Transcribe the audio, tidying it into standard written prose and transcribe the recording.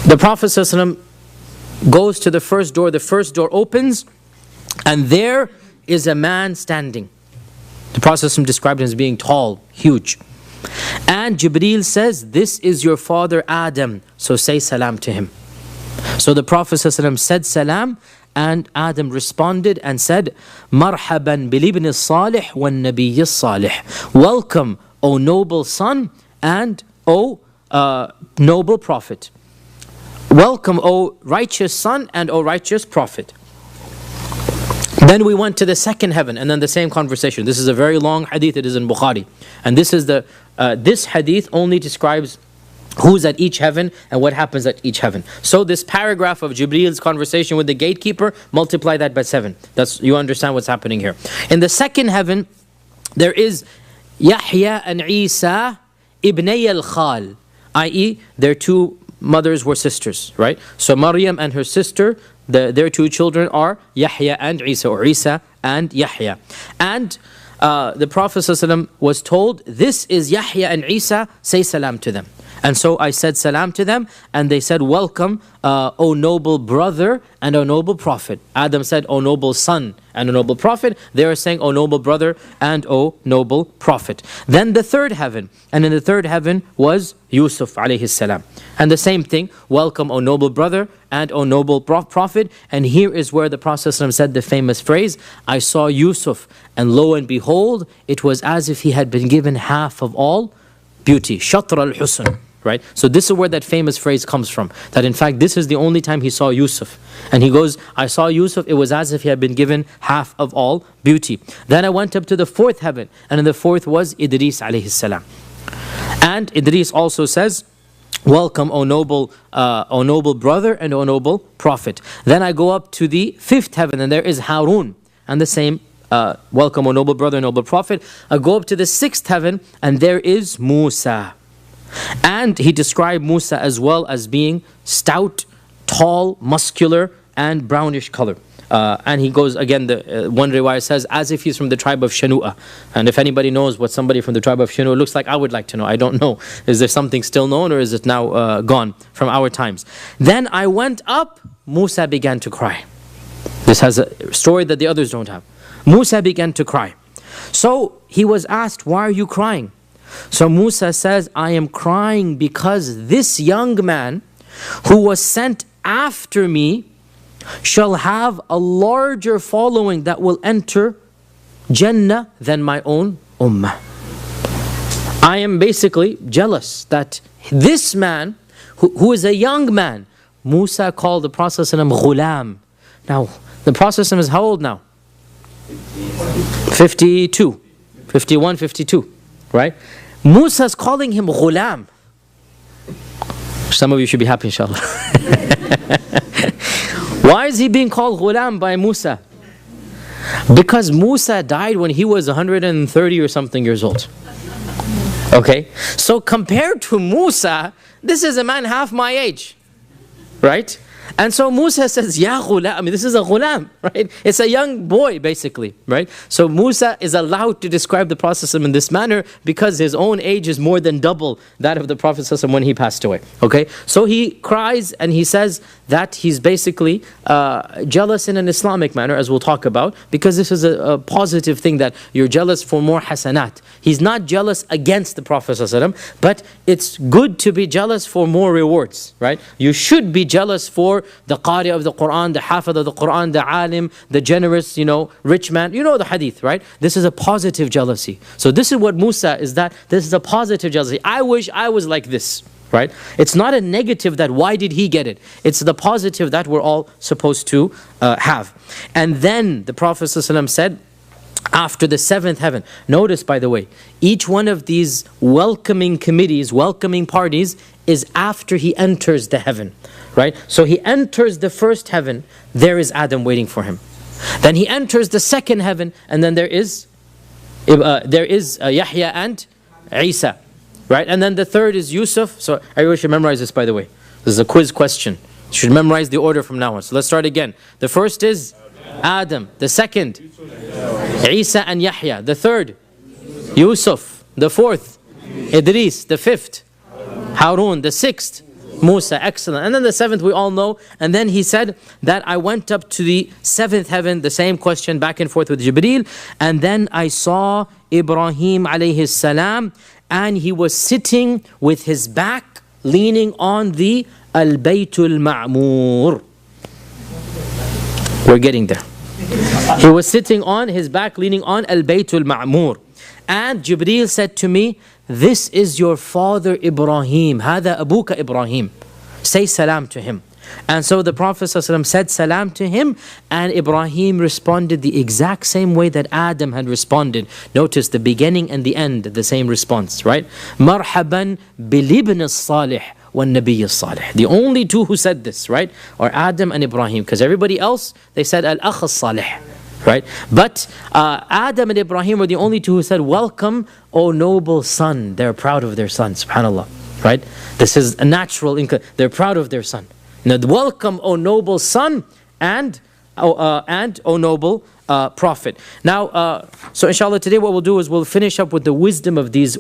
The Prophet ﷺ goes to the first door opens, and there is a man standing. The Prophet ﷺ described him as being tall, huge. And Jibreel says, "This is your father Adam, so say salam to him." So the Prophet ﷺ said salam, and Adam responded and said, "Marhaban bil ibn salih wan nabiy salih." Welcome, O noble son and O noble prophet. Welcome, O righteous son and O righteous prophet. Then we went to the second heaven, and then the same conversation. This is a very long hadith. It is in Bukhari, and this hadith only describes who's at each heaven and what happens at each heaven. So this paragraph of Jibreel's conversation with the gatekeeper, multiply that by 7. You understand what's happening here. In the second heaven, there is Yahya and Isa ibnay al-Khal, i.e. their two mothers were sisters, right? So Maryam and her sister, their two children are Yahya and Isa, or Isa and Yahya. And the Prophet ﷺ was told, "This is Yahya and Isa, say salam to them." And so I said salam to them, and they said, "Welcome, O noble brother and O noble prophet." Adam said, "O noble son and O noble prophet." They are saying, "O noble brother and O noble prophet." Then the third heaven, and in the third heaven was Yusuf alayhi salam. And the same thing, "Welcome, O noble brother and O noble prophet." And here is where the Prophet ﷺ said the famous phrase, "I saw Yusuf, and lo and behold, it was as if he had been given half of all beauty." Shatr al-husn. Right? So this is where that famous phrase comes from. That in fact, this is the only time he saw Yusuf. And he goes, "I saw Yusuf, it was as if he had been given half of all beauty." Then I went up to the fourth heaven, and in the fourth was Idris alayhi salam. And Idris also says, "Welcome, O noble brother and O noble prophet." Then I go up to the fifth heaven, and there is Harun. And the same, "Welcome, O noble brother and noble prophet." I go up to the sixth heaven, and there is Musa. And he described Musa as well as being stout, tall, muscular, and brownish color. And he goes, again, one riwayah says, as if he's from the tribe of Shanu'a. And if anybody knows what somebody from the tribe of Shanu'a looks like, I would like to know. I don't know. Is there something still known, or is it now gone from our times? Then I went up, Musa began to cry. This has a story that the others don't have. Musa began to cry. So he was asked, "Why are you crying?" So Musa says, "I am crying because this young man who was sent after me shall have a larger following that will enter Jannah than my own ummah." I am basically jealous that this man, who is a young man, Musa called the Prophet ﷺ ghulam. Now, the Prophet ﷺ is how old now? 52, 51, 52, right? Musa's calling him ghulam. Some of you should be happy, inshallah. Why is he being called ghulam by Musa? Because Musa died when he was 130 or something years old. Okay? So compared to Musa, this is a man half my age. Right? And so Musa says, "Ya ghulam," I mean, this is a ghulam, right? It's a young boy, basically, right? So Musa is allowed to describe the Prophet in this manner because his own age is more than double that of the Prophet when he passed away, okay? So he cries and he says that he's basically jealous in an Islamic manner, as we'll talk about, because this is a positive thing, that you're jealous for more hasanat. He's not jealous against the Prophet but it's good to be jealous for more rewards, right? You should be jealous for the qari of the Quran, the hafid of the Quran, the alim, the generous, rich man. You know the hadith, right? This is a positive jealousy. So this is what Musa is, that this is a positive jealousy. I wish I was like this, right? It's not a negative that why did he get it? It's the positive that we're all supposed to have. And then the Prophet ﷺ said, after the seventh heaven, notice by the way, each one of these welcoming committees, welcoming parties, is after he enters the heaven, right? So he enters the first heaven, there is Adam waiting for him. Then he enters the second heaven, and then there is Yahya and Isa, right? And then the third is Yusuf. So everyone should memorize this, by the way. This is a quiz question. You should memorize the order from now on. So let's start again. The first is Adam. The second, Isa and Yahya. The third, Yusuf. The fourth, Idris. The fifth, Harun. The sixth, Musa, excellent. And then the 7th we all know. And then he said that I went up to the 7th heaven, the same question back and forth with Jibreel. And then I saw Ibrahim alayhi salam, and he was sitting with his back leaning on the Al-Baytul Ma'mur. We're getting there. He was sitting on his back leaning on Al-Baytul Ma'mur. And Jibreel said to me, this is your father Ibrahim. Hada abuka Ibrahim. Say salam to him. And so the Prophet ﷺ said salam to him, and Ibrahim responded the exact same way that Adam had responded. Notice the beginning and the end, the same response, right? Marhaban bil-ibn as-salih wa-nabiy as-salih. The only two who said this, right, are Adam and Ibrahim, because everybody else, they said al-akh as-salih. Right? But Adam and Ibrahim were the only two who said, welcome, O noble son. They're proud of their son, subhanAllah. Right? This is a natural income. They're proud of their son. Now, welcome, O noble son, and O noble prophet. Now, so inshallah, today what we'll do is we'll finish up with the wisdom of these